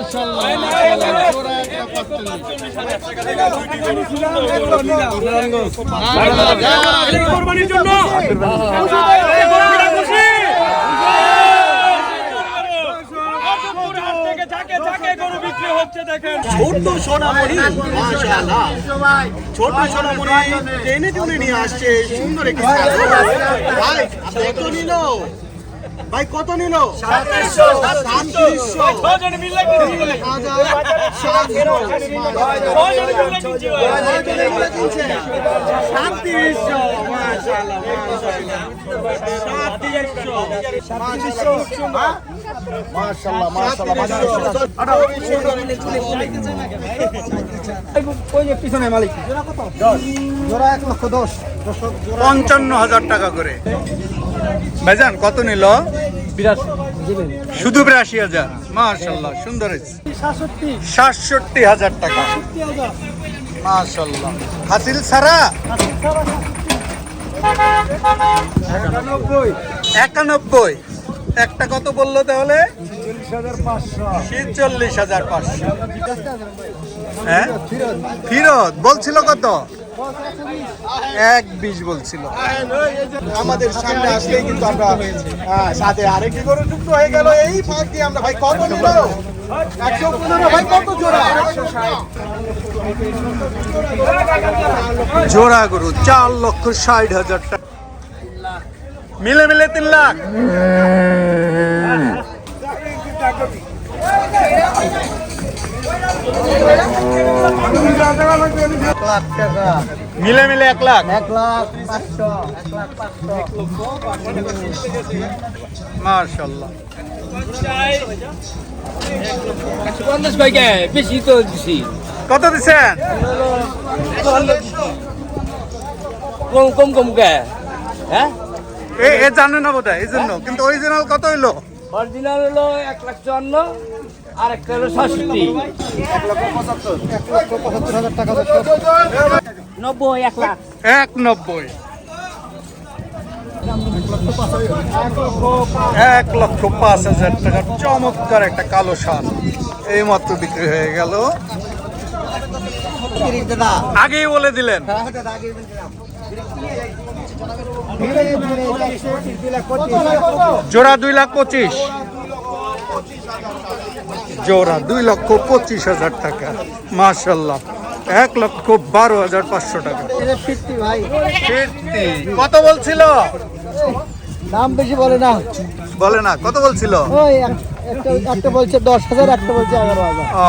ছোট সোনামণি মাশাআল্লাহ, ছোট সোনামণি টেনে টুনে নিয়ে আসছে সুন্দর একটি ভাই কত নিল? ভাই কত নিল? 55,000 টাকা করে। ভাইজান কত নিল? শুধু 82,000। মাশাআল্লাহ, সুন্দর। 67,000 টাকা। মাশাআল্লাহ, হাসিল ছাড়া 91। একটা কত বললো তাহলে? 46,500। হ্যাঁ, ফিরত বলছিল কত? 120 বলছিল। আমাদের সামনে আসলেই কিন্তু আমরা সাথে আরেকটি গরু যুক্ত হয়ে গেল। এই ফাঁকি আমরা ভাই কত নিল? 115। ভাই কত জোড়া? জোড়া গরু 4,60,000 টাকা। মিলে মিলে 3 লাখ। মিলে মিলে 1 লাখ। 1,05,000। মাশাআল্লাহ। 150 কয়কে বেশি তো দিছি। কত দিছেন? কম কে? হ্যাঁ, এ জানে না বোধহয়, এই জন্য। কিন্তু অরিজিনাল কত হইলো? অরিজিনাল হলো 1,54,000 আর একটা হলো 67। 1,75,000 টাকা। 90, 1 লাখ। 1,90,000। 1,05,000 টাকা। চমৎকার একটা কালো ষাঁড় এই মাত্র বিক্রি হয়ে গেল। আগেই বলে দিলেন। জোড়া 2,25,000। জোড়া 2,25,000 টাকা। মাশাআল্লাহ, 1,12,500 টাকা। 50 কত বলছিল? দাম বেশি বলে না। বলে না, কত বলছিল? ওই একটা বলছে 10,000, একটা বলছে 11,000। ও